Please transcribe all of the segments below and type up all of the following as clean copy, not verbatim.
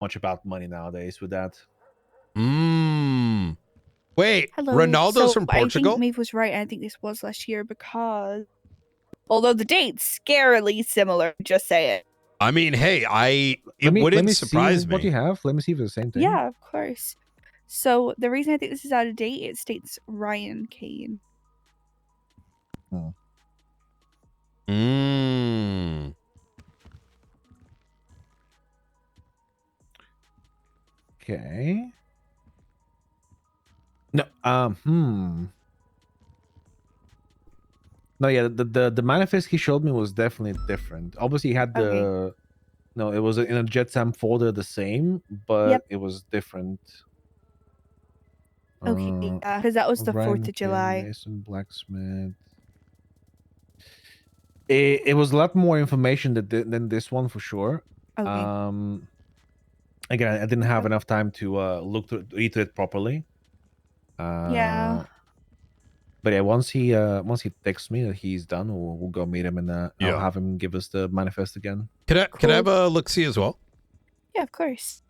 much about money nowadays with that. Wait, Hello. Ronaldo's from I think Portugal? Maeve was right. I think this was last year because, although the date's scarily similar, just say it. I mean, hey, Let me wouldn't see surprise me. what you have. Let me see if it's the same thing. Yeah, of course. So the reason I think this is out of date, it states Ryan Kane. Okay. No. No, yeah, the manifest he showed me was definitely different. Obviously, he had the Okay. no, it was in a JetSam folder the same, but Yep. it was different. Okay, because that was the 4th of July. Mason Blacksmith. It was a lot more information than this one for sure. Okay. Again, I didn't have enough time to read through it properly. Yeah. But yeah, once he texts me that he's done, we'll go meet him and I'll have him give us the manifest again. Can I have a look see as well? Yeah, of course.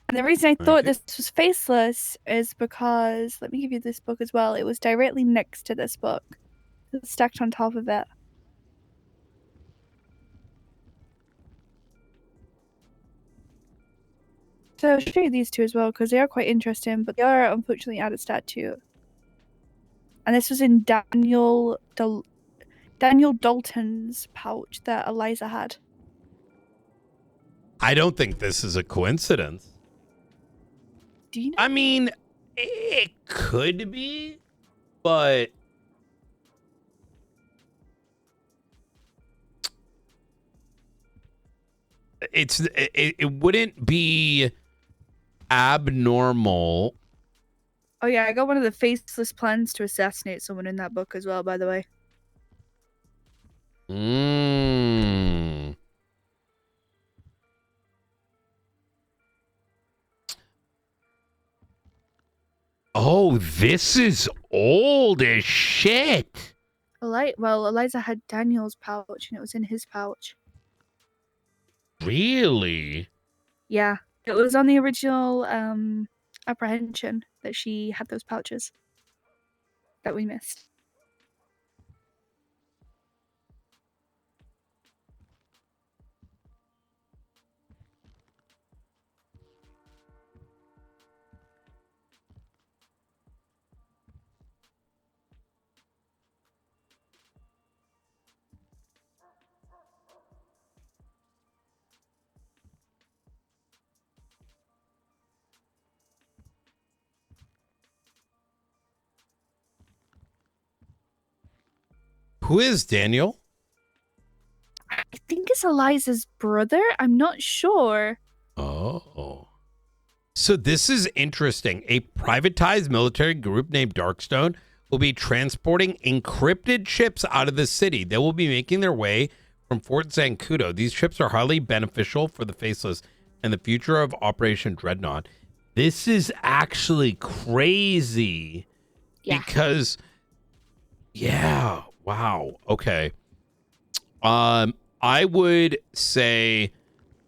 And the reason I thought this was faceless is because, let me give you this book as well. It was directly next to this book. It's stacked on top of it. So I'll show you these two as well because they are quite interesting, but they are unfortunately out of stat too. And this was in Daniel Dalton's pouch that Eliza had. I don't think this is a coincidence. Do you know? I mean, it could be, but it wouldn't be abnormal. Oh yeah, I got one of the faceless plans to assassinate someone in that book as well, by the way. Oh, this is old as shit. Well, Eliza had Daniel's pouch and it was in his pouch. Really? Yeah, it was on the original apprehension that she had those pouches that we missed. Who is Daniel? I think it's Eliza's brother. I'm not sure. Oh. So this is interesting. A privatized military group named Darkstone will be transporting encrypted chips out of the city. They will be making their way from Fort Zancudo. These chips are highly beneficial for the Faceless and the future of Operation Dreadnought. This is actually crazy. Yeah. Because, yeah, wow. Okay. I would say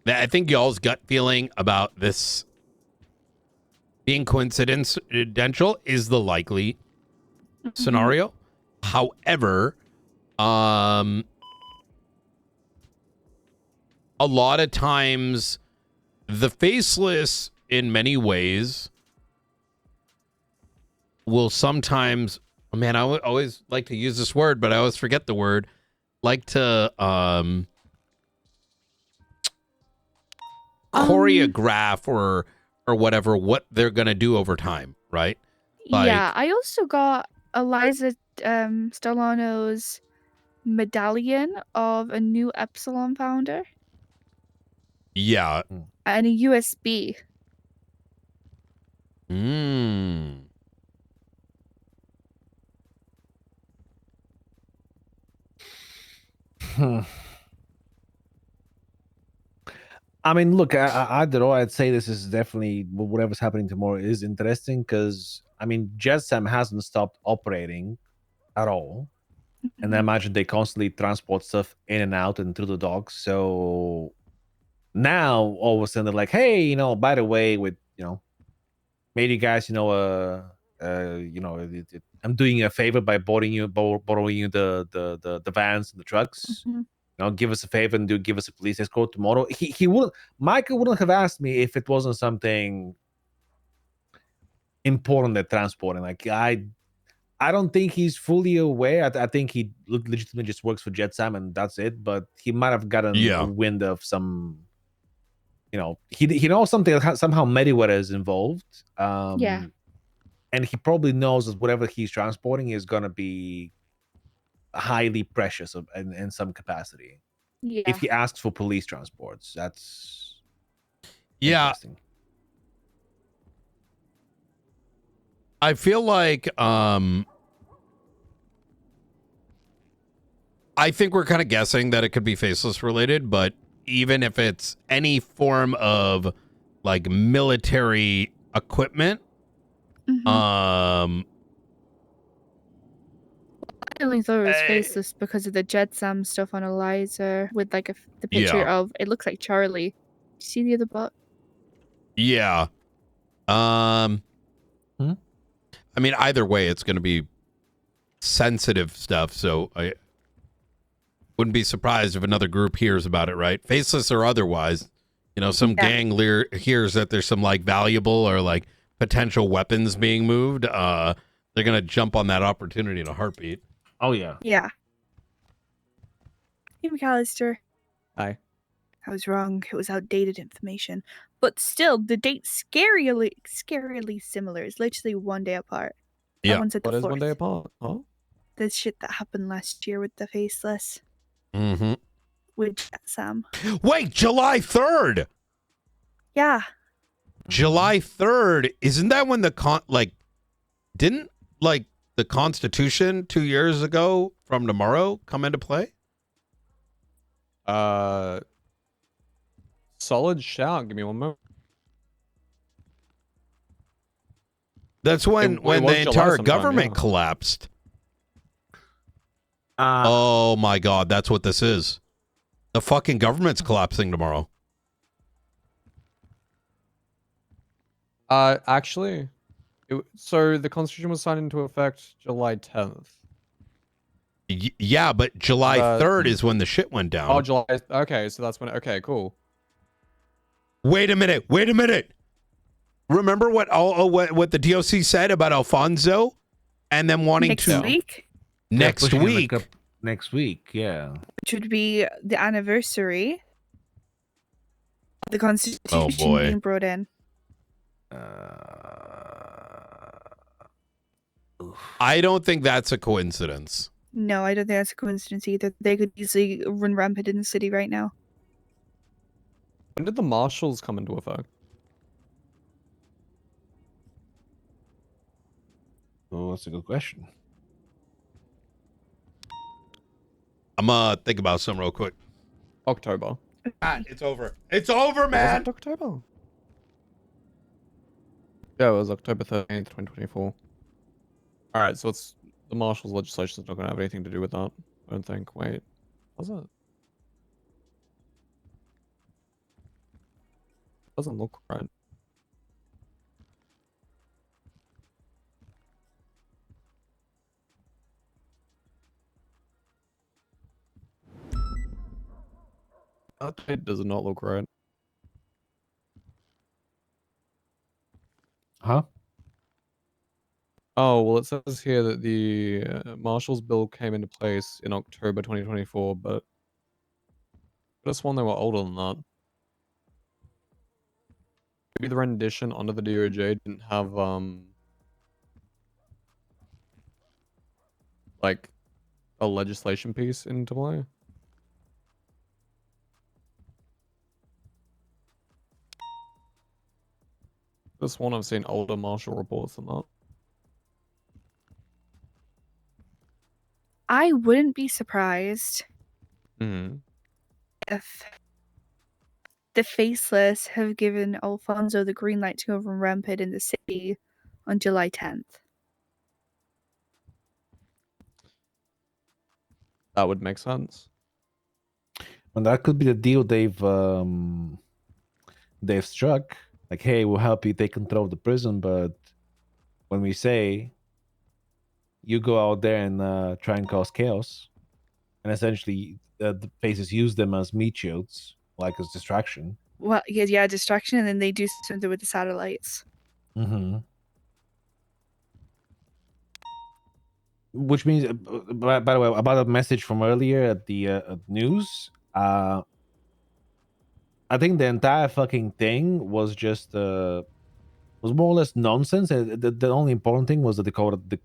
that I think y'all's gut feeling about this being coincidental is the likely scenario. However, a lot of times the Faceless in many ways will sometimes, oh man, I always like to use this word, but I always forget the word, like to choreograph or whatever what they're gonna do over time, right? Like, yeah, I also got Eliza Stellano's medallion of a new Epsilon founder. Yeah. And a USB. I mean, look, either or, I'd say this is definitely whatever's happening tomorrow is interesting because, I mean, JetSam hasn't stopped operating at all. And I imagine they constantly transport stuff in and out and through the docks. So now all of a sudden they're like, hey, by the way, with made you guys, I'm doing you a favor by borrowing you the vans and the trucks. Mhm. Give us a favor and give us a police escort tomorrow. He wouldn't. Michael wouldn't have asked me if it wasn't something important that transporting. Like I don't think he's fully aware. I think he legitimately just works for Jetsam and that's it. But he might have gotten a wind of some. He knows something. Somehow Mediweather is involved. Yeah. And he probably knows that whatever he's transporting is gonna be highly precious in some capacity. Yeah. If he asks for police transports, that's interesting. I feel like I think we're kind of guessing that it could be Faceless related, but even if it's any form of like military equipment, Mhm. I only thought it was Faceless because of the Jetsam stuff on Eliza with like the picture of it looks like Charlie. See the other bot? Yeah. I mean, either way, it's going to be sensitive stuff. So I wouldn't be surprised if another group hears about it, right? Faceless or otherwise. Some gang hears that there's some like valuable or like potential weapons being moved. They're going to jump on that opportunity in a heartbeat. Oh, yeah. Yeah. Hey, McAllister. Hi. I was wrong. It was outdated information. But still, the date's scarily similar. It's literally 1 day apart. That Yeah. one's at the What is 4th. 1 day apart? Huh? The shit that happened last year with the Faceless. Mm-hmm. With Sam. Wait, July 3rd. Yeah. July 3rd. Isn't that when didn't the Constitution 2 years ago from tomorrow come into play? Solid shout. Give me one moment. That's when It the was July entire sometime, government yeah. collapsed. Oh my God, that's what this is. The fucking government's collapsing tomorrow. Actually, so the Constitution was signed into effect July 10th. Yeah, but July 3rd is when the shit went down. Oh, July. Okay, so that's when. Okay, cool. Wait a minute. Remember what the DOC said about Alfonso and them wanting Next to week? next week. Next week, yeah. Which would be the anniversary of the Constitution being brought in. I don't think that's a coincidence. No, I don't think that's a coincidence either. They could easily run rampant in the city right now. When did the marshals come into effect? Oh, that's a good question. I'm gonna think about some real quick. October. It's over. It's over, man. Was it October? Yeah, it was October 13th, 2024. Alright, so it's the marshals legislation is not going to have anything to do with that. I don't think. Wait. Was it? Doesn't look right. That date does not look right. Huh? Oh, well, it says here that the Marshals Bill came into place in October 2024, but I could have sworn they were older than that. Maybe the rendition under the DOJ didn't have, like, a legislation piece into play. This one I've seen older marshal reports than that. I wouldn't be surprised if the Faceless have given Alfonso the green light to go run rampant in the city on July 10th. That would make sense. And that could be the deal they've struck. Like, hey, we'll help you take control of the prison, but when we say you go out there and try and cause chaos, and essentially the faces use them as meat shields, like as distraction. Well, yeah, distraction, and then they do something with the satellites. Mm-hmm. Which means, by the way, about a message from earlier at the news, I think the entire fucking thing was just was more or less nonsense. The only important thing was that they called it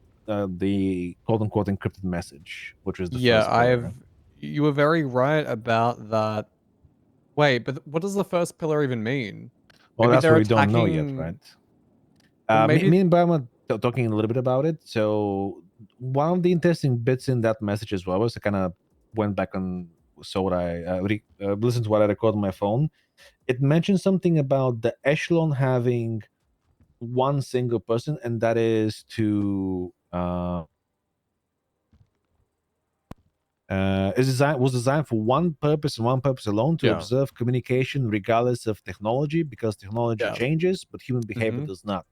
the quote unquote encrypted message, which was the Yeah, first pillar. you were very right about that. Wait, but what does the first pillar even mean? Well, Maybe that's they're what we don't know yet, attacking. right? Well, maybe. Me and Brian were talking a little bit about it. So one of the interesting bits in that message as well was I kind of went back and saw what I listened to what I recorded on my phone. It mentioned something about the echelon having one single person, and that is to was designed for one purpose and one purpose alone, to Yeah. observe communication regardless of technology, because technology Yeah. changes but human behavior does not.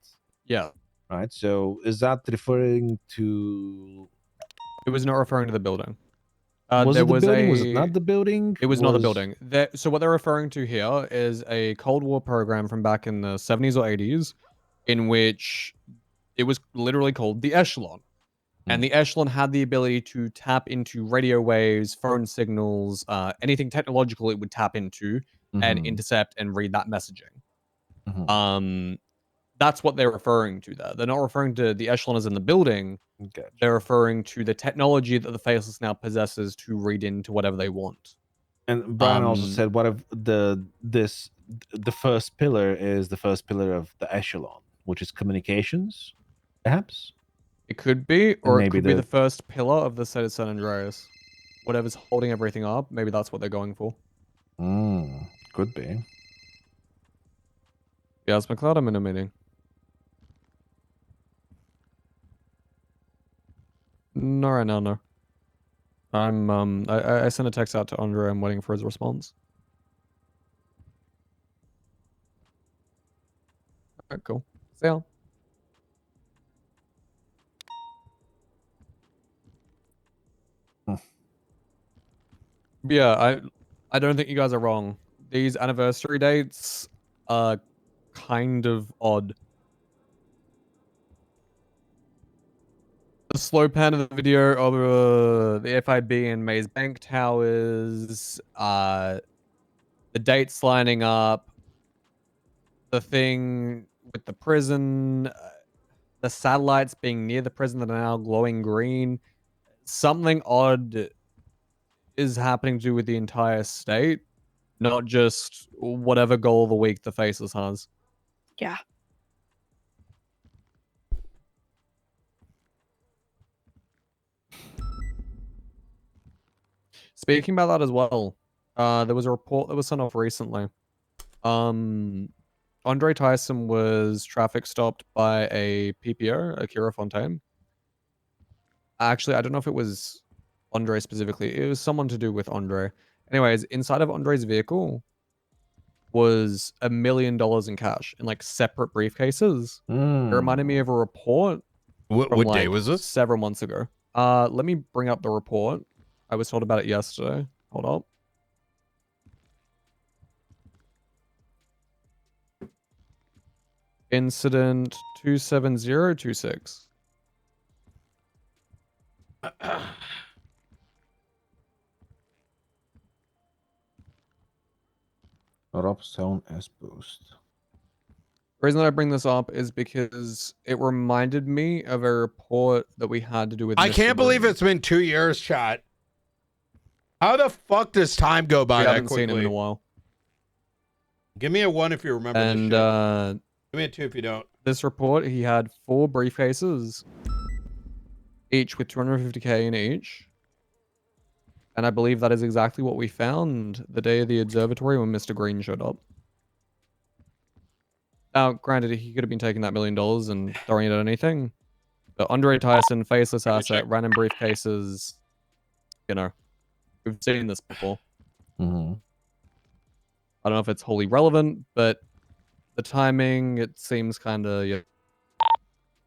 Yeah. Right, so is that referring to It was not referring to the building. was there it the was building? a. Was it not the building? It was not the building. So what they're referring to here is a Cold War program from back in the 70s or 80s, in which it was literally called the Echelon. And the Echelon had the ability to tap into radio waves, phone signals, anything technological it would tap into and intercept and read that messaging. That's what they're referring to there. They're not referring to the Echelon as in the building. Gotcha. They're referring to the technology that the Faceless now possesses to read into whatever they want. And Brian also said, what if the first pillar is the first pillar of the echelon, which is communications, perhaps? It could be, or it maybe could be the first pillar of the set of San Andreas. Whatever's holding everything up, maybe that's what they're going for. Could be. Yeah, it's McLeod. I'm in a meeting. No, right now, no. I sent a text out to Andre. I'm waiting for his response. Alright, cool. See ya. Yeah, I don't think you guys are wrong. These anniversary dates are kind of odd. The slow pan of the video of the FIB and Maze Bank Towers, the dates lining up, the thing with the prison, the satellites being near the prison that are now glowing green. Something odd is happening to do with the entire state, not just whatever goal of the week the Faceless has. Yeah. Speaking about that as well, there was a report that was sent off recently. Andre Tyson was traffic stopped by a PPO, Akira Fontaine. Actually, I don't know if it was Andre specifically. It was someone to do with Andre. Anyways, inside of Andre's vehicle was $1 million in cash in like separate briefcases. It reminded me of a report. What day was this? Several months ago. Let me bring up the report. I was told about it yesterday. Hold up. Incident 27026. Rob Stone S boost. The reason that I bring this up is because it reminded me of a report that we had to do with. I Mr. can't believe Green. it's been 2 years, chat. How the fuck does time go by We that haven't quickly? seen him in a while. Give me a 1 if you remember this shit. Give me a 2 if you don't. This report, he had 4 briefcases, each with 250K in each. And I believe that is exactly what we found the day of the observatory when Mr. Green showed up. Now, granted, he could have been taking that $1 million and throwing it at anything. But Andre Tyson, faceless asset, random briefcases, you know, we've seen this before. I don't know if it's wholly relevant, but The timing, it seems kind of... Yeah.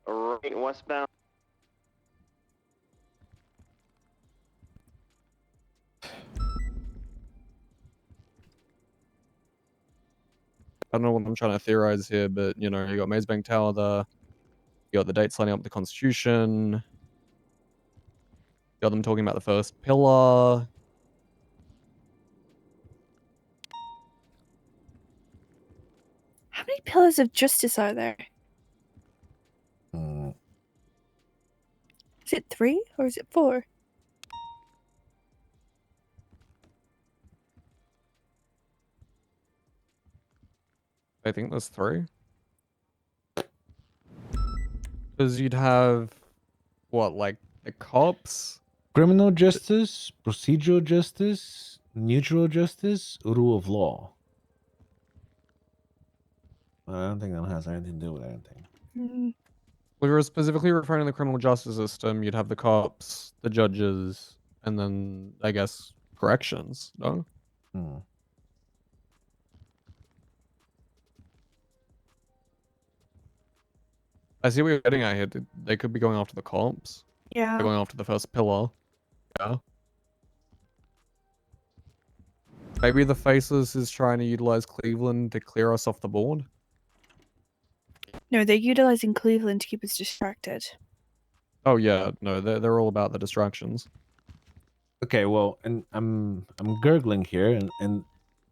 Right westbound. I don't know what I'm trying to theorize here, but, you know, you got Maze Bank Tower there. You got the dates lining up with the Constitution. You got them talking about the first pillar. How many pillars of justice are there? Hmm. Is it 3 or is it 4? I think there's 3. Because you'd have, what, like the cops? Criminal justice, procedural justice, neutral justice, rule of law. I don't think that has anything to do with anything. Mm. We were specifically referring to the criminal justice system. You'd have the cops, the judges, and then, I guess, corrections, no? Hmm. I see what you're getting at here. They could be going after the cops. Yeah. They're going after the first pillar. Yeah. Maybe the Faceless is trying to utilize Cleveland to clear us off the board. No, they're utilizing Cleveland to keep us distracted. Oh yeah, no, they're all about the distractions. Okay, well, and I'm gurgling here, and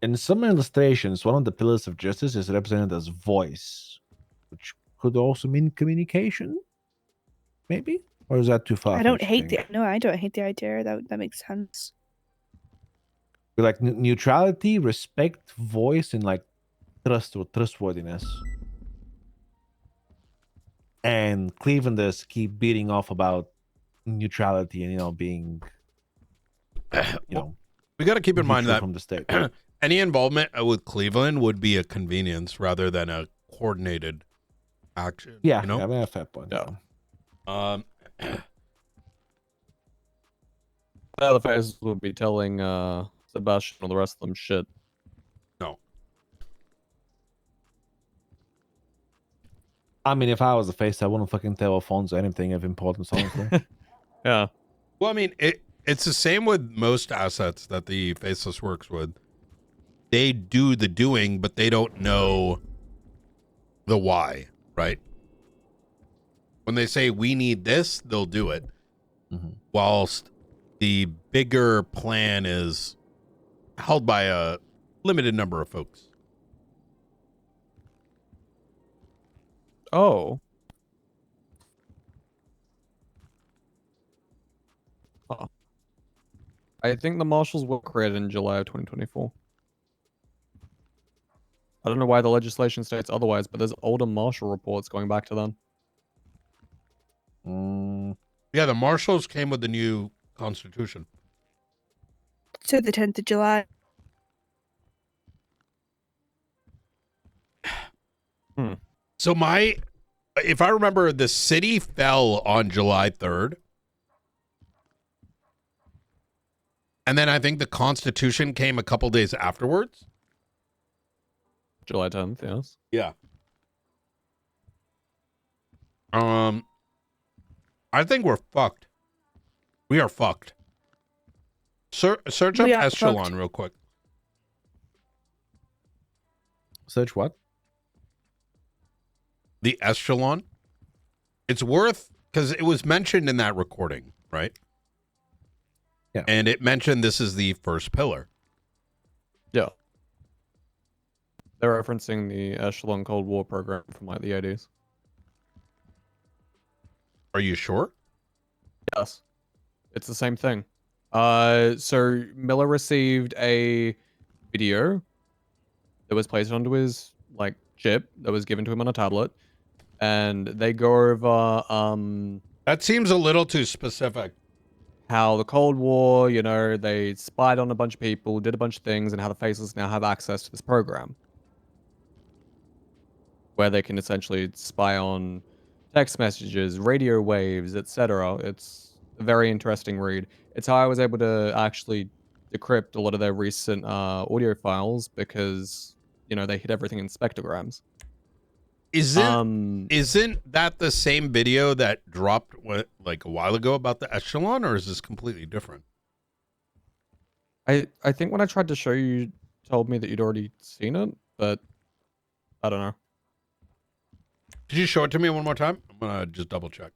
in some illustrations, one of the pillars of justice is represented as voice, which could also mean communication, maybe, or is that too far? I don't hate I don't hate the idea. That makes sense. Like neutrality, respect, voice, and like trust or trustworthiness. And Clevelanders keep beating off about neutrality and being we got to keep in mind neutral that from the state. any involvement with Cleveland would be a convenience rather than a coordinated action. Yeah, you know? I mean, a fair point. Yeah. The Faceless would be telling Sebastian or the rest of them shit. No. I mean, if I was the face, I wouldn't fucking tell Alfonso anything of importance, honestly. Yeah. Well, I mean, it's the same with most assets that the Faceless works with. They do the doing, but they don't know the why, right? When they say we need this, they'll do it. Mm-hmm. Whilst the bigger plan is held by a limited number of folks. Oh. I think the marshals were created in July of 2024. I don't know why the legislation states otherwise, but there's older marshal reports going back to then. Yeah, the marshals came with the new constitution. So the 10th of July. So if I remember, the city fell on July 3rd. And then I think the Constitution came a couple days afterwards. July 10th, yes. Yeah. I think we're fucked. We are fucked. Search up We are Echelon fucked. real quick. Search what? The Echelon. It's worth, because it was mentioned in that recording, right? Yeah. And it mentioned this is the first pillar. Yeah. They're referencing the Echelon Cold War program from like the 80s. Are you sure? Yes. It's the same thing. So Miller received a video that was placed onto his like chip that was given to him on a tablet, and they go over That seems a little too specific. how the Cold War, you know, they spied on a bunch of people, did a bunch of things, and how the Faceless now have access to this program where they can essentially spy on text messages, radio waves, etc. It's a very interesting read. It's how I was able to actually decrypt a lot of their recent audio files because, you know, they hid everything in spectrograms. Isn't that the same video that dropped like a while ago about the echelon, or is this completely different? I think when I tried to show you, you told me that you'd already seen it, but I don't know. Did you show it to me one more time? I'm gonna just double check.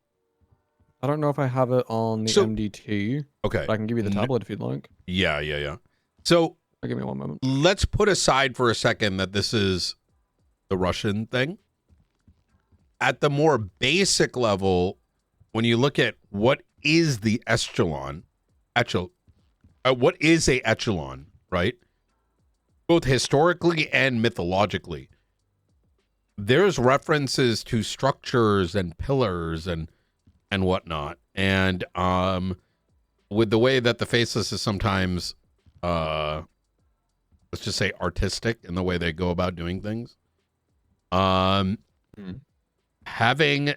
I don't know if I have it on the MDT. Okay. But I can give you the tablet if you'd like. Yeah. So give me one moment. let's put aside for a second that this is the Russian thing. At the more basic level, when you look at what is the echelon, what is a echelon, right? Both historically and mythologically, there's references to structures and pillars and whatnot. And with the way that the Faceless is sometimes, let's just say, artistic in the way they go about doing things, having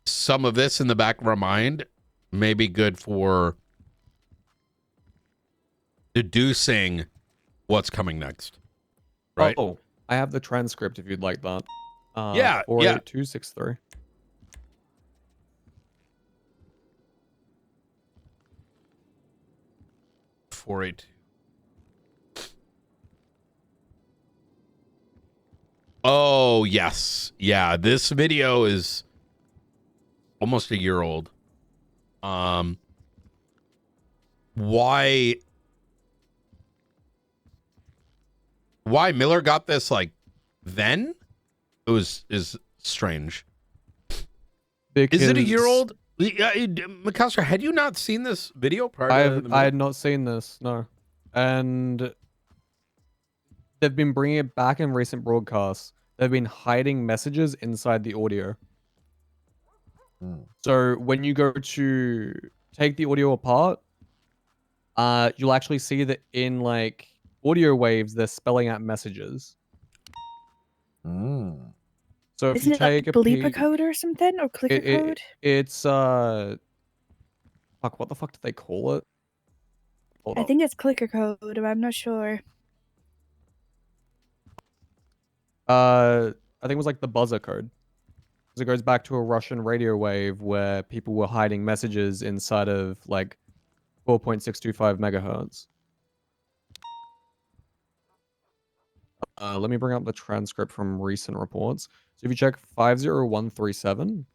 some of this in the back of our mind may be good for deducing what's coming next. Right? Oh, I have the transcript if you'd like that. Yeah. 48263. Oh, yes. Yeah, this video is almost a year old. Why Miller got this like then is strange. Because is it a year old? Mikasa, had you not seen this video prior to I had not seen this, no. And they've been bringing it back in recent broadcasts. They've been hiding messages inside the audio. So when you go to take the audio apart, you'll actually see that in like audio waves, they're spelling out messages. So if Isn't you it like take a bleeper code or something, or clicker code? It's fuck, what the fuck do they call it? I think it's clicker code, but I'm not sure. I think it was like the buzzer code. Because it goes back to a Russian radio wave where people were hiding messages inside of like 4.625 megahertz. Let me bring up the transcript from recent reports. So if you check 50137,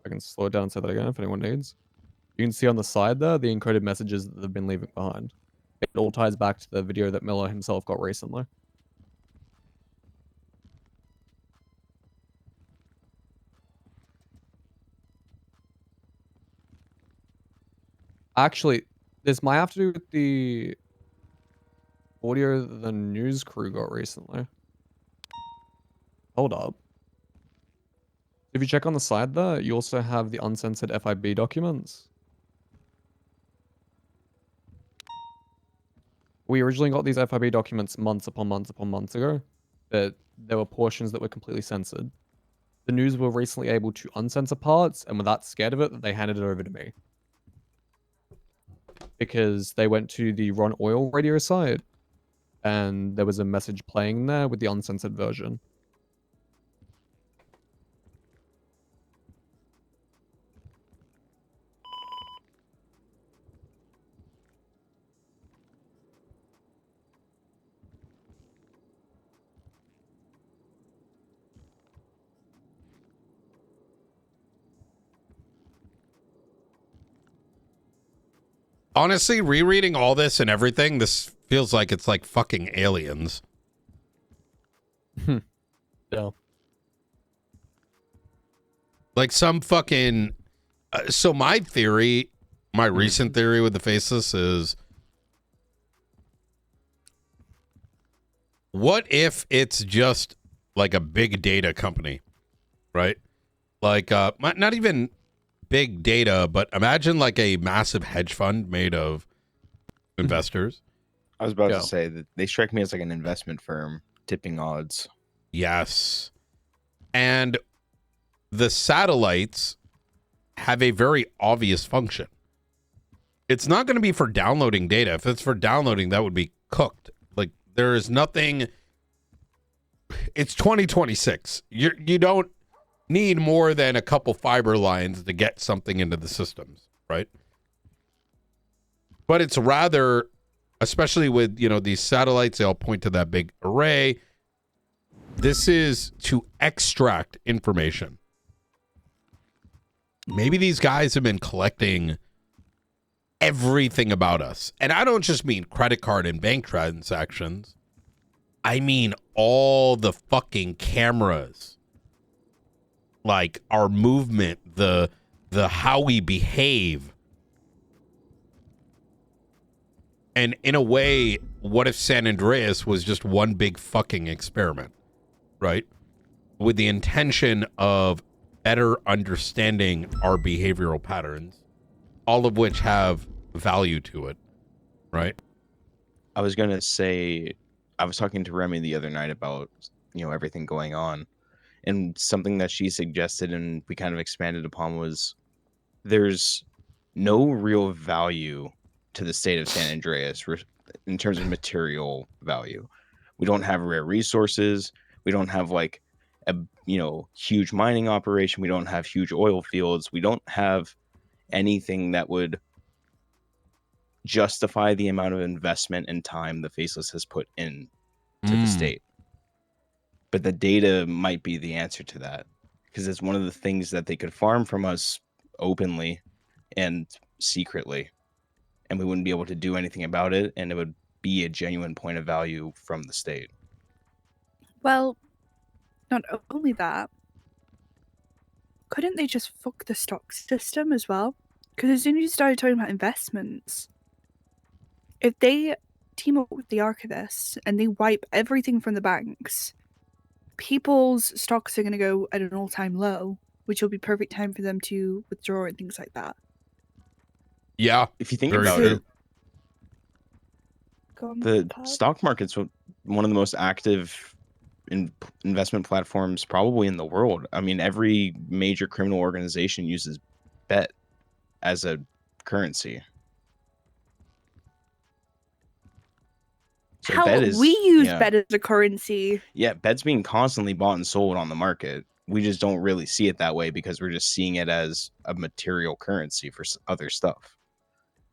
I can slow it down and say that again if anyone needs. You can see on the side there the encoded messages that they've been leaving behind. It all ties back to the video that Miller himself got recently. Actually, this might have to do with the audio that the news crew got recently. Hold up. If you check on the side there, you also have the uncensored FIB documents. We originally got these FIB documents months upon months ago, but there were portions that were completely censored. The news were recently able to uncensor parts, and were that scared of it, they handed it over to me. Because they went to the Ron Oil radio site, and there was a message playing there with the uncensored version. Honestly, rereading all this and everything, this feels like it's like fucking Aliens. Yeah. Like some fucking... so my theory, my recent theory with the Faceless is... what if it's just like a big data company, right? Like, not even big data, but imagine like a massive hedge fund made of investors. I was about to say that they strike me as like an investment firm, tipping odds. Yes. And the satellites have a very obvious function. It's not going to be for downloading data. If it's for downloading, that would be cooked. Like, there is nothing... it's 2026. You don't need more than a couple fiber lines to get something into the systems, right? But it's rather, especially with, these satellites, they all point to that big array. This is to extract information. Maybe these guys have been collecting everything about us. And I don't just mean credit card and bank transactions. I mean all the fucking cameras. Like our movement, the how we behave. And in a way, what if San Andreas was just one big fucking experiment, right? With the intention of better understanding our behavioral patterns, all of which have value to it, right? I was gonna say, I was talking to Remy the other night about, everything going on, and something that she suggested and we kind of expanded upon was there's no real value to the state of San Andreas in terms of material value. We don't have rare resources. We don't have like a huge mining operation. We don't have huge oil fields. We don't have anything that would justify the amount of investment and time the Faceless has put in to the state. But the data might be the answer to that, because it's one of the things that they could farm from us openly and secretly, and we wouldn't be able to do anything about it, and it would be a genuine point of value from the state. Well, not only that, couldn't they just fuck the stock system as well? Because as soon as you started talking about investments, if they team up with the archivists and they wipe everything from the banks, people's stocks are going to go at an all-time low, which will be perfect time for them to withdraw and things like that. Yeah. If you think Very about true. it, the stock market's one of the most active investment platforms probably in the world. I mean, every major criminal organization uses bet as a currency. So Hell, bet is, we use bet as a currency. Yeah, bet's being constantly bought and sold on the market. We just don't really see it that way because we're just seeing it as a material currency for other stuff.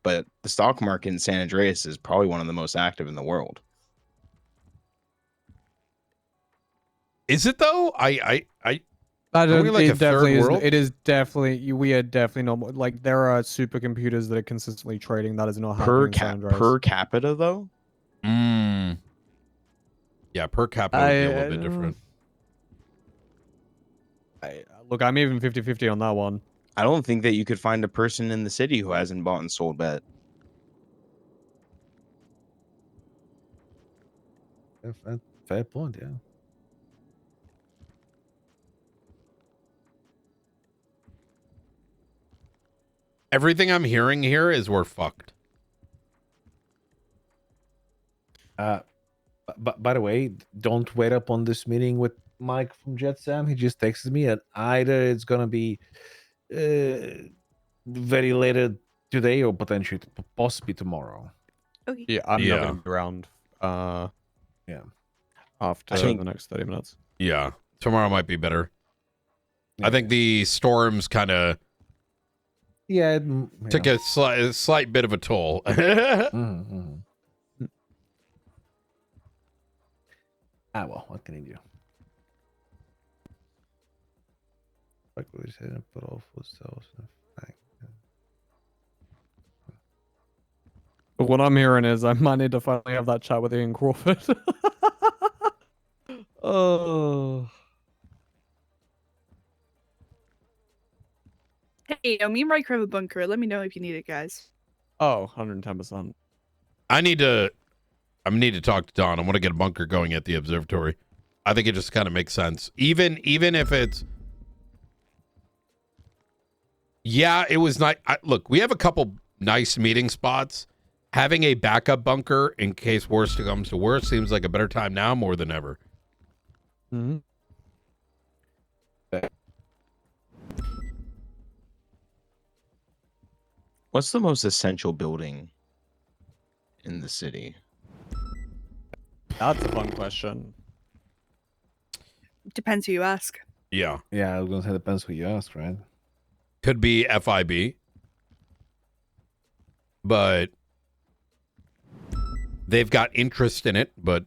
But the stock market in San Andreas is probably one of the most active in the world. Is it though? I don't. we like it a third definitely is. world? It is definitely. We are definitely not. Like there are supercomputers that are consistently trading. That is not happening in San Andreas. Per capita though. Yeah, per capita would be a little bit different. Look, I'm even 50-50 on that one. I don't think that you could find a person in the city who hasn't bought and sold bet. Fair point, yeah. Everything I'm hearing here is we're fucked. But by the way, don't wait up on this meeting with Mike from JetSam. He just texted me, and either it's gonna be very later today or potentially possibly tomorrow. Okay. Yeah, I'm not gonna be around. Yeah. After the next 30 minutes. Yeah, tomorrow might be better. Yeah. I think the storms kind of took a slight bit of a toll. Ah, well, what can he do? Put all food cells. But what I'm hearing is I might need to finally have that chat with Ian Crawford. Oh. Hey, me and Riker have a bunker. Let me know if you need it, guys. Oh, 110%. I need to talk to Don. I want to get a bunker going at the observatory. I think it just kind of makes sense. Even if it's... Yeah, it was nice. Look, we have a couple nice meeting spots. Having a backup bunker in case worst comes to worst seems like a better time now more than ever. Mm-hmm. What's the most essential building in the city? That's a fun question. Depends who you ask. Yeah. Yeah, I was gonna say depends who you ask, right? Could be FIB. But they've got interest in it, but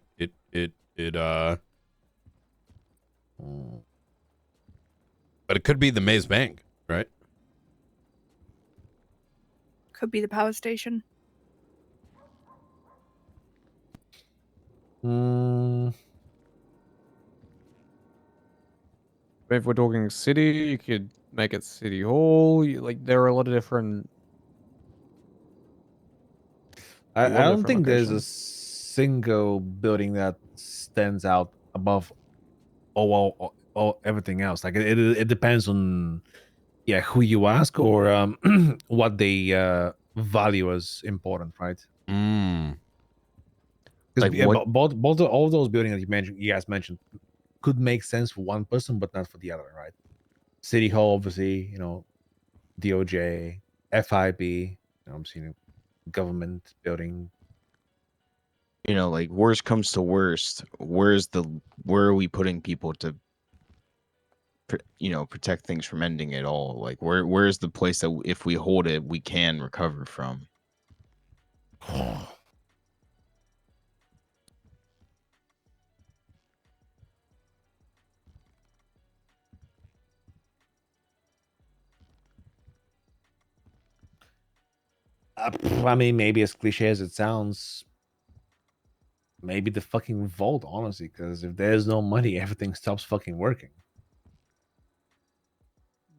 but it could be the Maze Bank, right? Could be the power station. If we're talking city, you could make it city hall. Like there are a lot of different. I lot of don't different think there's a locations. single building that stands out above all everything else. Like it depends on who you ask or what they value as important, right? Mm. Because Like what? both all those buildings that you guys mentioned could make sense for one person, but not for the other, right? City Hall, obviously, DOJ, FIB. I'm seeing a government building. Like worst comes to worst, where are we putting people to protect things from ending at all? Like where's the place that if we hold it we can recover from? I mean, maybe as cliche as it sounds, maybe the fucking vault, honestly, because if there's no money, everything stops fucking working.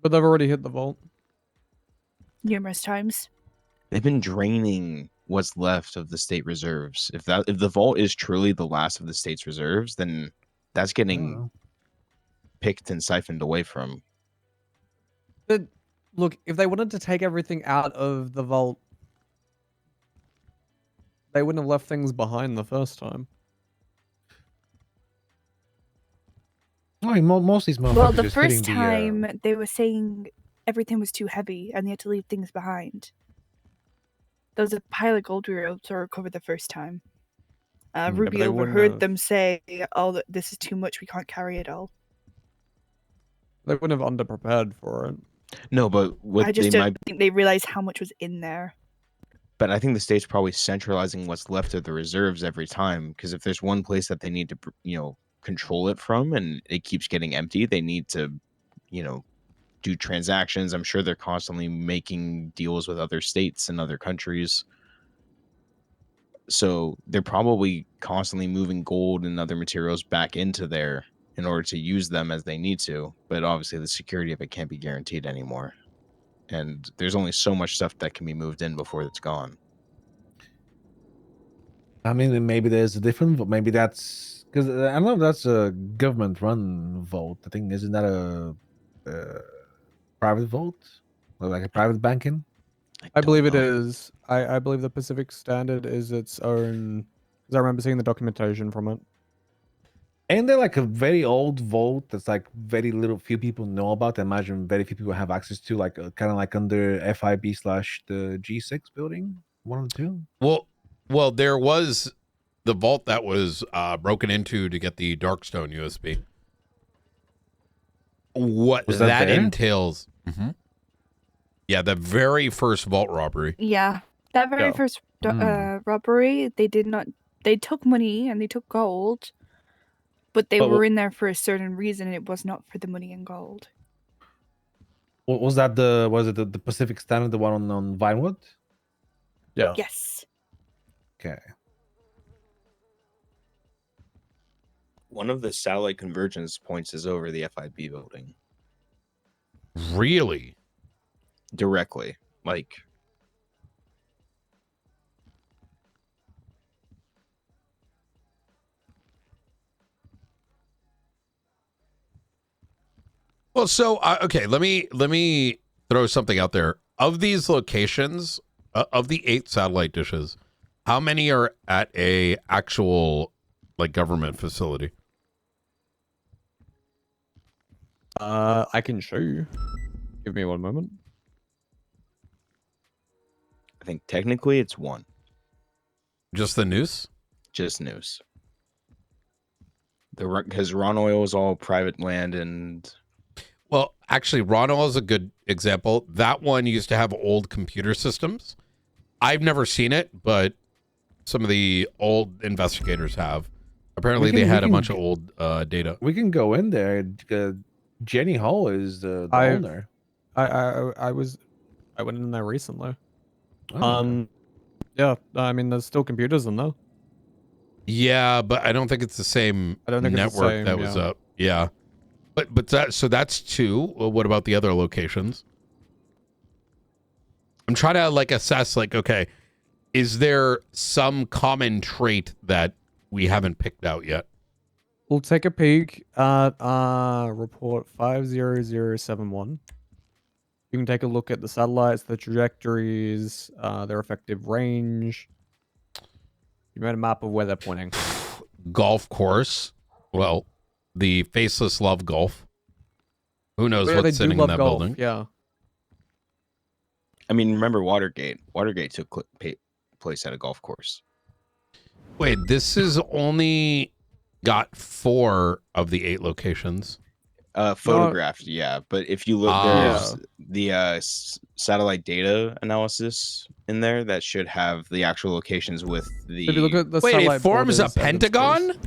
But they've already hit the vault. Numerous times. They've been draining what's left of the state reserves. If the vault is truly the last of the state's reserves, then that's I don't getting know. picked and siphoned away from. But look, if they wanted to take everything out of the vault, they wouldn't have left things behind the first time. I mean, most of these motherfuckers Well, the just hitting first time they were saying everything was too heavy and they had to leave things behind. There was a pile of gold we were able to recover the first time. Ruby they wouldn't overheard have- them say, "Oh, this is too much. We can't carry it all." They wouldn't have underprepared for it. No, but what I just they don't might. think they realized how much was in there. But I think the state's probably centralizing what's left of the reserves every time, because if there's one place that they need to, control it from, and it keeps getting empty, they need to, do transactions. I'm sure they're constantly making deals with other states and other countries. So they're probably constantly moving gold and other materials back into there in order to use them as they need to. But obviously the security of it can't be guaranteed anymore. And there's only so much stuff that can be moved in before it's gone. I mean, maybe there's a different vote. Maybe that's because I don't know if that's a government-run vote. I think isn't that a private vote, or like a private banking? I don't believe it know. is. I believe the Pacific Standard is its own. Because I remember seeing the documentation from it. And they're like a very old vote that's like very little few people know about. I imagine very few people have access to, like kind of like under FIB / the G6 building, one of the two. Well, there was the vault that was broken into to get the Darkstone USB. What Was that that there? entails. Yeah, the very first vault robbery. Yeah, that very first robbery, they did not. They took money and they took gold, but they were in there for a certain reason, and it was not for the money and gold. Was it the Pacific Standard, the one on Vinewood? Yeah. Yes. Okay. One of the satellite convergence points is over the FIB building. Really? Directly. Like, Well, so okay, let me throw something out there. Of these locations, of the 8 satellite dishes, how many are at a actual like government facility? I can show you. Give me one moment. I think technically it's one. Just the noose? Just news. Because Ron Oil is all private land, and Well, actually, Ron Oil is a good example. That one used to have old computer systems. I've never seen it, but some of the old investigators have. Apparently, they had a bunch of old data. We can go in there. Jenny Hall is the owner. I went in there recently. Oh, Yeah, I mean, there's still computers in there. Yeah, but I don't think it's the same I don't think it's the network same, that was yeah. up. Yeah. But that's two. Well, what about the other locations? I'm trying to like assess like, okay, is there some common trait that we haven't picked out yet? We'll take a peek at report 50071. You can take a look at the satellites, the trajectories, their effective range. You made a map of where they're pointing. Golf course. Well, the Faceless Love Golf. Who knows Yeah, they what's do sitting in love that golf, building? yeah. I mean, remember Watergate? Watergate took place at a golf course. Wait, this is only got 4 of the 8 locations. Photographed, yeah. But if you look, Ah. there's the satellite data analysis in there that should have the actual locations with the. If you look at the Wait, it satellite forms a borders and pentagon? space-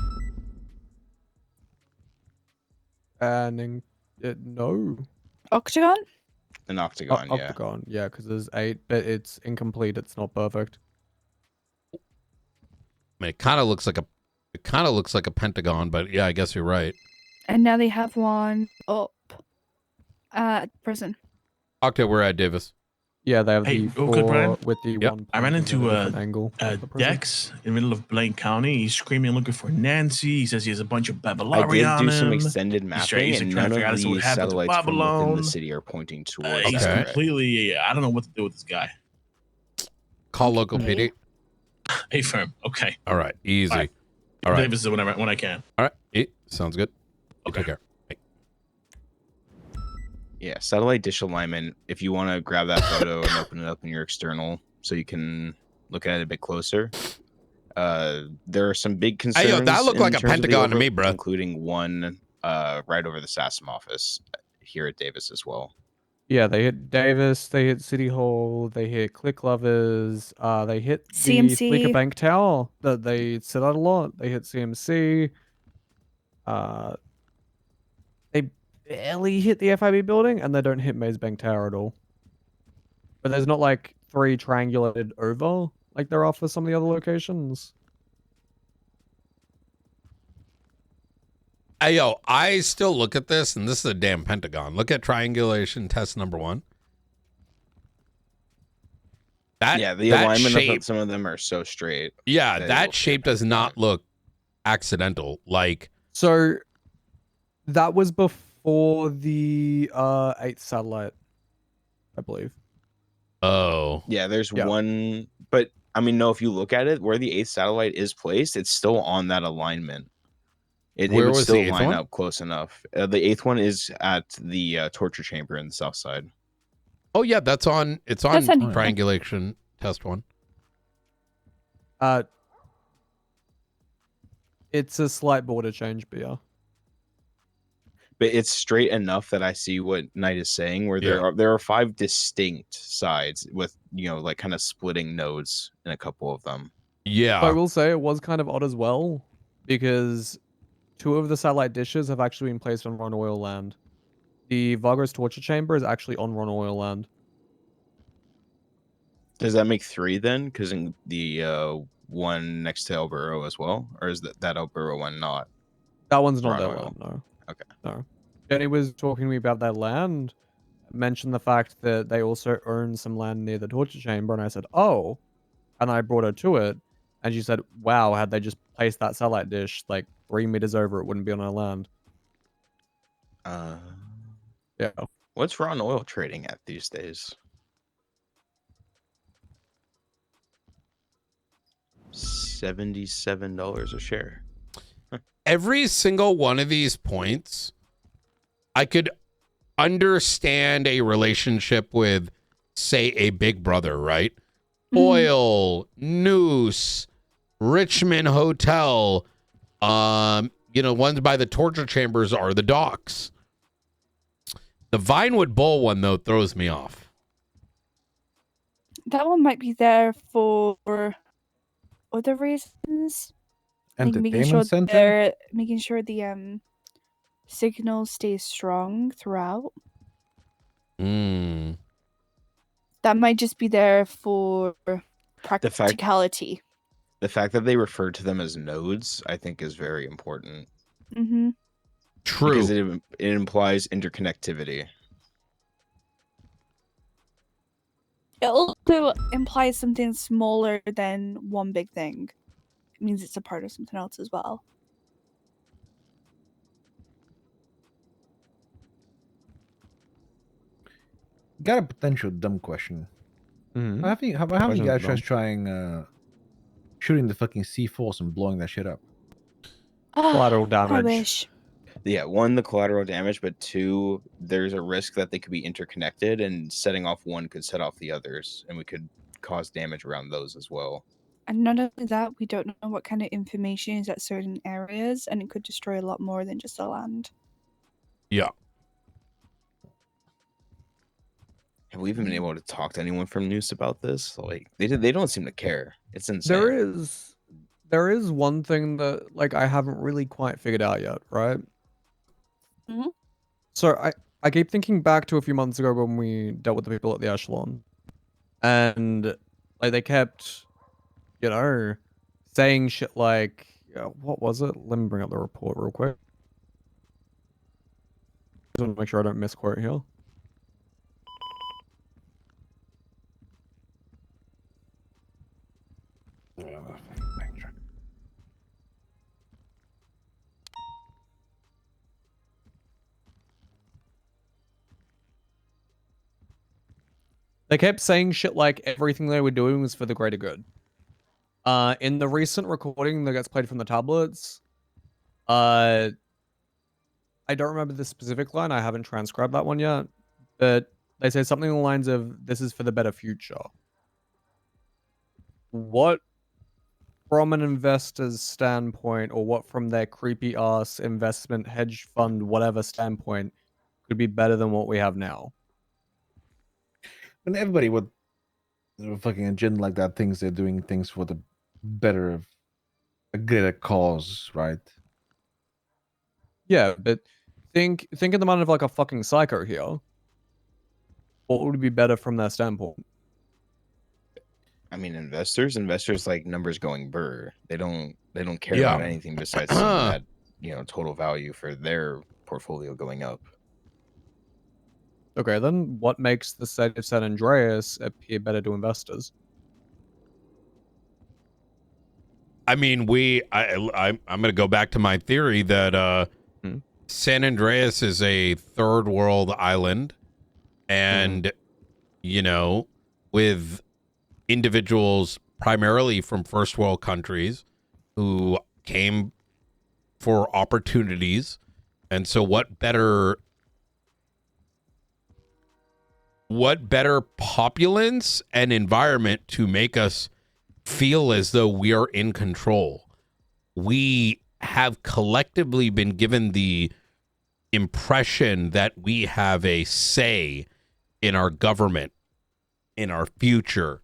And no. Octagon? An octagon, yeah. Octagon, yeah, because there's 8, but it's incomplete. It's not perfect. I mean, it kind of looks like a pentagon, but yeah, I guess you're right. And now they have one up at prison. Octa, we're at Davis. Yeah, they have Hey, the real quick, 4 Brian. with the Yep. one. I ran pointing into at a different angle. of the prison. Dex in the middle of Blaine County. He's screaming, looking for Nancy. He says he has a bunch of I Babalari did on do some him. extended He's mapping, trying and to none figure out of what the happened to satellites from within Babylon. the city are pointing towards He's Okay. completely. I don't know what to do with this guy. Call local PD. Hey, firm. Okay. All right, easy. All right. All right. Davis when I can. All right, sounds good. You Okay. Take care. Bye. Yeah, satellite dish alignment. If you want to grab that photo and open it up in your external, so you can look at it a bit closer. There are some big concerns. Hey, yo, that looked in like a terms of the pentagon to me, bruh. Including one right over the SASM office here at Davis as well. Yeah, they hit Davis, they hit City Hall, they hit Click Lovers, they hit the CMC. Flickr Bank Tower that they set out a lot. They hit CMC. They barely hit the FIB building, and they don't hit Maze Bank Tower at all. But there's not like 3 triangulated over like there are for some of the other locations. Hey, yo, I still look at this, and this is a damn pentagon. Look at triangulation test number 1. That The that alignment shape, of some of them are so straight. yeah, they that will shape fit does not look accidental. Like, So that was before the 8th satellite, I believe. oh, Yeah, there's Yeah. one, but I mean, no, if you look at it, where the 8th satellite is placed, it's still on that alignment. It Where would was the still 8th line one? up close enough. The 8th one is at the torture chamber in the south side. oh yeah, it's on That's on here. triangulation test 1. It's a slight border change, but yeah. But it's straight enough that I see what Knight is saying, where there are 5 distinct sides with, like kind of splitting nodes in a couple of them. Yeah, I will say it was kind of odd as well, because 2 of the satellite dishes have actually been placed on Ron Oil land. The Vargas torture chamber is actually on Ron Oil land. Does that make 3 then? Because in the one next to El Burro as well, or is that El Burro one not? That one's not Ron their Oil. land, no. Okay. No. Jenny was talking to me about that land, mentioned the fact that they also own some land near the torture chamber, and I said, oh. And I brought her to it, and she said, wow, had they just placed that satellite dish like 3 meters over, it wouldn't be on our land. Yeah. What's Ron Oil trading at these days? $77 a share. every single one of these points, I could understand a relationship with, say, a Big Brother, right? Oil, Noose, Richmond Hotel, ones by the torture chambers are the docks. The Vinewood Bowl one, though, throws me off. That one might be there for other reasons. Like Entertainment center. making sure the signal stays strong throughout. Mm. That might just be there for practicality. The fact that they refer to them as nodes, I think, is very important. Mm-hmm. True. Because it implies interconnectivity. It also implies something smaller than one big thing. It means it's a part of something else as well. Got a potential dumb question. Mhm. How have you Question's guys dumb. just trying shooting the fucking C4s and blowing that shit up? Collateral I damage. wish. Yeah, one, the collateral damage, but two, there's a risk that they could be interconnected, and setting off one could set off the others, and we could cause damage around those as well. And not only that, we don't know what kind of information is at certain areas, and it could destroy a lot more than just the land. Yeah. Have we even been able to talk to anyone from Noose about this? Like, they don't seem to care. It's insane. There is one thing that like I haven't really quite figured out yet, right? Mhm. So I keep thinking back to a few months ago when we dealt with the people at the Echelon, and like they kept, saying shit like, what was it? Let me bring up the report real quick. Just want to make sure I don't misquote here. They kept saying shit like everything they were doing was for the greater good. In the recent recording that gets played from the tablets, I don't remember the specific line. I haven't transcribed that one yet, but they say something along the lines of, "This is for the better future." What, from an investor's standpoint, or what from their creepy ass investment hedge fund, whatever standpoint, could be better than what we have now? And everybody would fucking agenda like that thinks they're doing things for the better of a greater cause, right? Yeah, but think in the mind of like a fucking psycho here. What would be better from that standpoint? I mean, investors like numbers going burr. They don't care Yeah. about anything besides seeing that, total value for their portfolio going up. Okay, then what makes the state of San Andreas appear better to investors? I mean, I'm going to go back to my theory that San Andreas is a third world island, and with individuals primarily from first world countries who came for opportunities, and so what better populace and environment to make us feel as though we are in control. We have collectively been given the impression that we have a say in our government, in our future,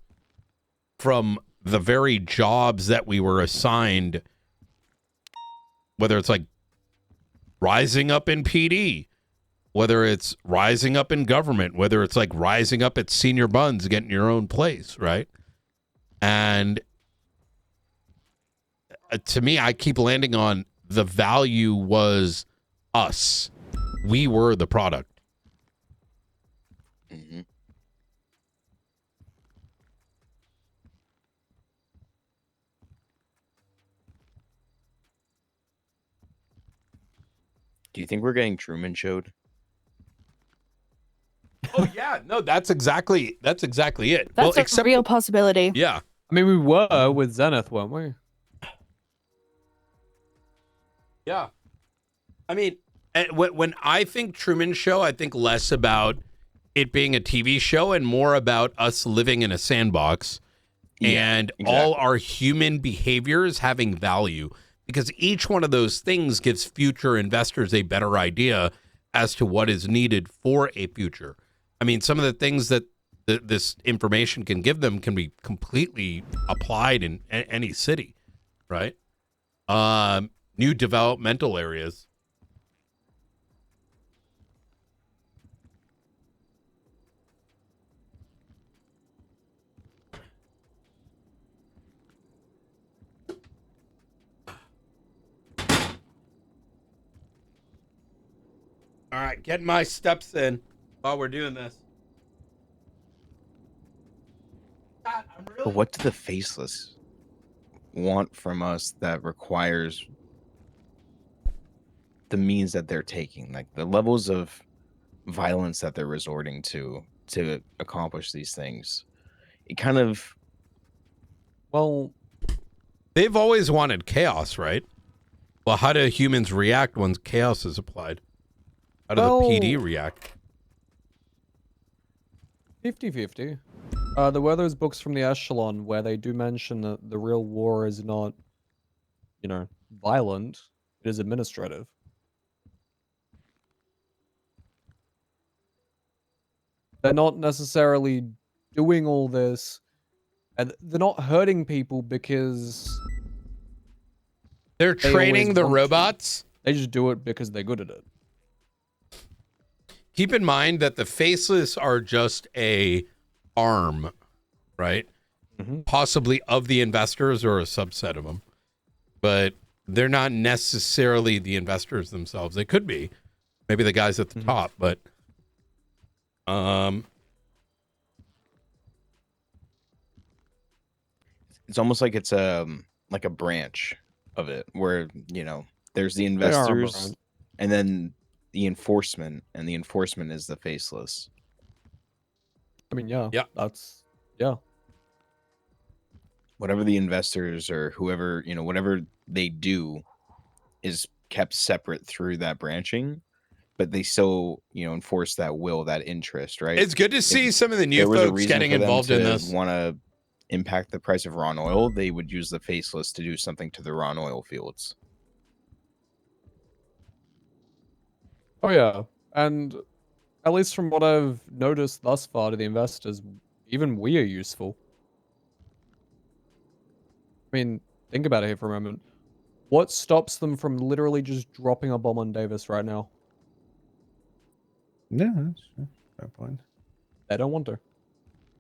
from the very jobs that we were assigned, whether it's like rising up in PD, whether it's rising up in government, whether it's like rising up at senior buns, getting your own place, right? And to me, I keep landing on the value was us. We were the product. Mm-hmm. Do you think we're getting Truman showed? Oh yeah, no, that's exactly it. That's a real possibility. Yeah. I mean, we were with Zenith, weren't we? Yeah. I mean, when I think Truman Show, I think less about it being a TV show and more about us living in a sandbox and all our human behaviors having value. because each one of those things gives future investors a better idea as to what is needed for a future. I mean, some of the things that this information can give them can be completely applied in any city, right? New developmental areas. All right, getting my steps in while we're doing this. God, But what do the faceless want from us that requires the means that they're taking, like the levels of violence that they're resorting to accomplish these things? It kind of, Well, they've always wanted chaos, right? Well, how do humans react when chaos is applied? How do the PD react? 50-50. There were those books from the Echelon where they do mention that the real war is not, violent. It is administrative. They're not necessarily doing all this, and they're not hurting people because They're they training always the want to. robots. They just do it because they're good at it. Keep in mind that the faceless are just a arm, right? Possibly of the investors or a subset of them, but they're not necessarily the investors themselves. They could be, maybe the guys at the top, but it's almost like it's like a branch of it where there's the They are a investors branch. and then the enforcement, and the enforcement is the faceless. I mean, yeah. Yeah. That's yeah. Whatever the investors or whoever, whatever they do is kept separate through that branching, but they still, enforce that will, that interest, right? it's good to see some of the new There was a folks reason getting for them involved in to this. want to impact the price of raw oil. They would use the faceless to do something to the raw oil fields. Oh yeah, and at least from what I've noticed thus far to the investors, even we are useful. I mean, think about it here for a moment. What stops them from literally just dropping a bomb on Davis right now? Yeah, that's a fair point. They don't want to.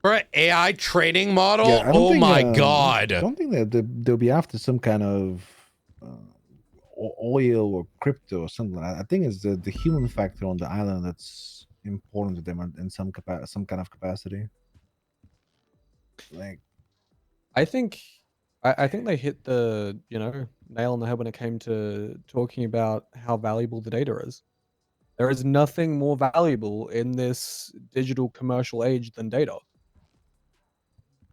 For an AI training model, Yeah, I don't oh think, my I god! don't think that they'll be after some kind of oil or crypto or something. I think it's the human factor on the island that's important to them in some kind of capacity. Like, I think they hit the nail on the head when it came to talking about how valuable the data is. There is nothing more valuable in this digital commercial age than data.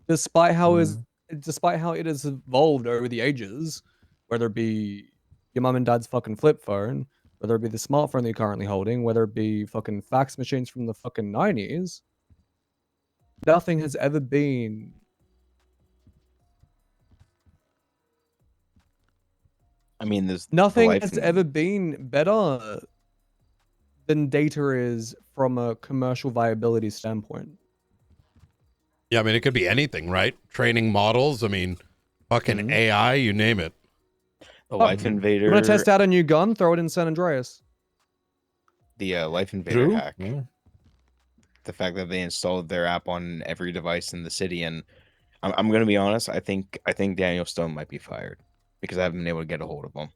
Despite how it has evolved over the ages, whether it be your mum and dad's fucking flip phone, whether it be the smartphone that you're currently holding, whether it be fucking fax machines from the fucking 90s, nothing has ever been I mean, there's nothing has ever been better than data is from a commercial viability standpoint. Yeah, I mean, it could be anything, right? Training models. I mean, fucking AI, you name it. The Life Invader. You want to test out a new gun? Throw it in San Andreas. The Life Invader True. hack. Yeah. The fact that they installed their app on every device in the city, and I'm going to be honest. I think Daniel Stone might be fired because I haven't been able to get a hold of him.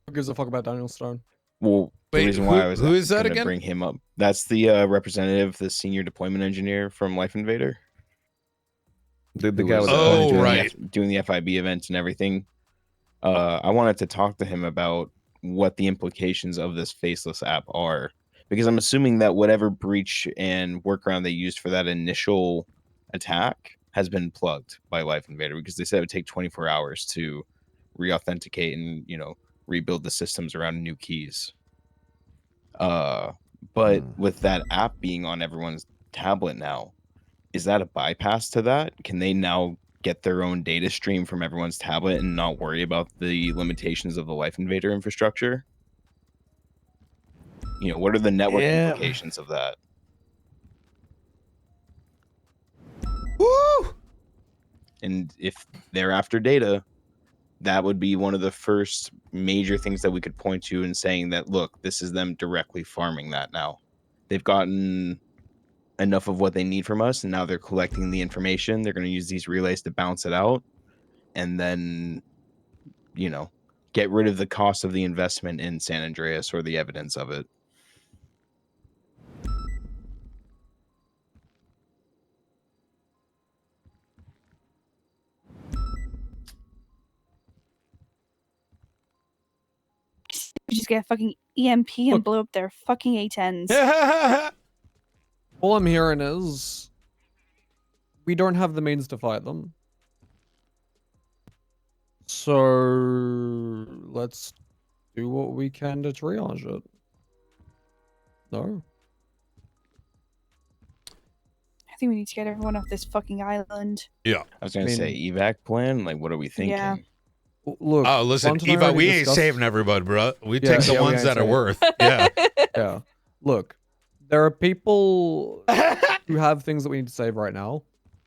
Who gives a fuck about Daniel Stone? Well, the Wait, reason why I was who is that gonna again? bring him up. That's the representative, the senior deployment engineer from Life Invader. The who guy was, with Oh, doing right. doing the FIB events and everything. I wanted to talk to him about what the implications of this faceless app are, because I'm assuming that whatever breach and workaround they used for that initial attack has been plugged by Life Invader, because they said it would take 24 hours to re-authenticate and rebuild the systems around new keys. But with that app being on everyone's tablet now, is that a bypass to that? Can they now get their own data stream from everyone's tablet and not worry about the limitations of the Life Invader infrastructure? You know, what are the network implications of that? Woo! And if they're after data, that would be one of the first major things that we could point to and saying that, look, this is them directly farming that now. They've gotten enough of what they need from us, and now they're collecting the information. They're going to use these relays to bounce it out, and then, you know, get rid of the cost of the investment in San Andreas or the evidence of it. Just get a fucking EMP and blow up their fucking A10s. All I'm hearing is we don't have the means to fight them. So let's do what we can to triage it. No? I think we need to get everyone off this fucking island. Yeah. I was going to say evac plan. Like, what are we thinking? Yeah. Look. Oh, listen, Eva, we ain't saving everybody, bro. We take the ones that are worth. Yeah. Yeah. Look, there are people who have things that we need to save right now.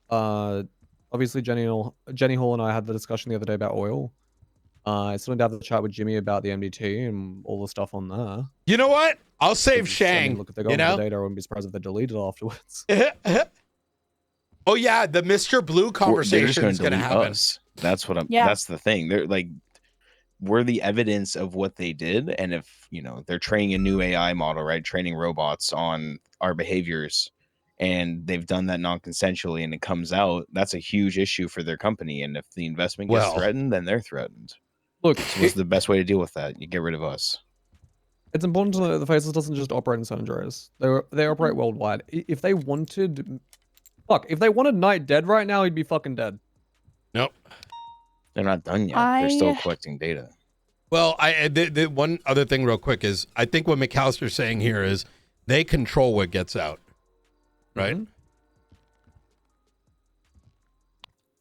Obviously, Jenny Hall and I had the discussion the other day about oil. I still need to have the chat with Jimmy about the MDT and all the stuff on there. You know what? I'll save Shang. Look, if they got the data, I wouldn't be surprised if they deleted it afterwards. Oh yeah, the Mr. Blue conversation is going to happen. Us. That's what I'm. Yeah. That's the thing. They're like, we're the evidence of what they did, and if you know they're training a new AI model, right? Training robots on our behaviors, and they've done that non-consensually, and it comes out, that's a huge issue for their company. And if the investment gets threatened, then they're threatened. Look, so what's the best way to deal with that? You get rid of us. It's important to know that the Faceless doesn't just operate in San Andreas. They operate worldwide. If they wanted, fuck, if they wanted Knight dead right now, he'd be fucking dead. Nope. They're not done yet. They're still collecting data. Well, the one other thing real quick is I think what McAllister's saying here is they control what gets out, right? Mm-hmm.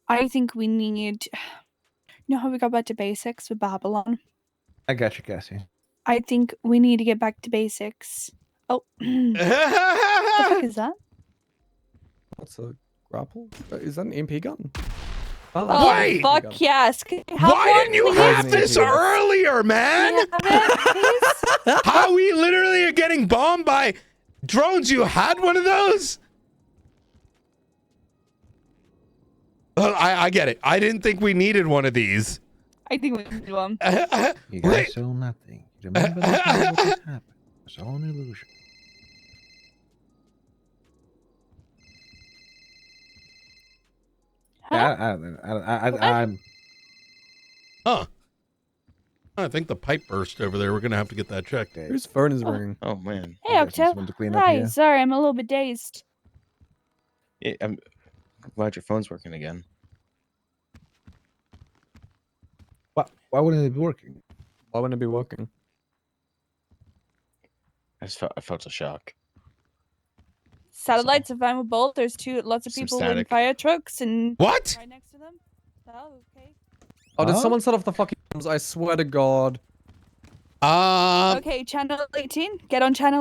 I think we need... You know how we got back to basics with Babylon? I got you, Cassie. I think we need to get back to basics. Oh. What the fuck is that? What's a grapple? Is that an MP gun? Oh, Wait! Fuck yes. Why didn't you have this earlier, man? How we literally are getting bombed by drones? You had one of those? Well, I get it. I didn't think we needed one of these. I think we can do them. You guys saw nothing. Remember that what just happened. It's all an illusion. I'm. Huh. I think the pipe burst over there. We're gonna have to get that checked. Whose phone is ringing? Oh man. Hey, Octo. Hi. Sorry, I'm a little bit dazed. Yeah, I'm glad your phone's working again. Why wouldn't it be working? Why wouldn't it be working? I felt a shock. Satellites are fine with both. There's lots of Some people in static. fire trucks and What? right next to them. Oh, okay. Oh, did someone set off the fucking bombs? I swear to God. Okay, channel 18. Get on channel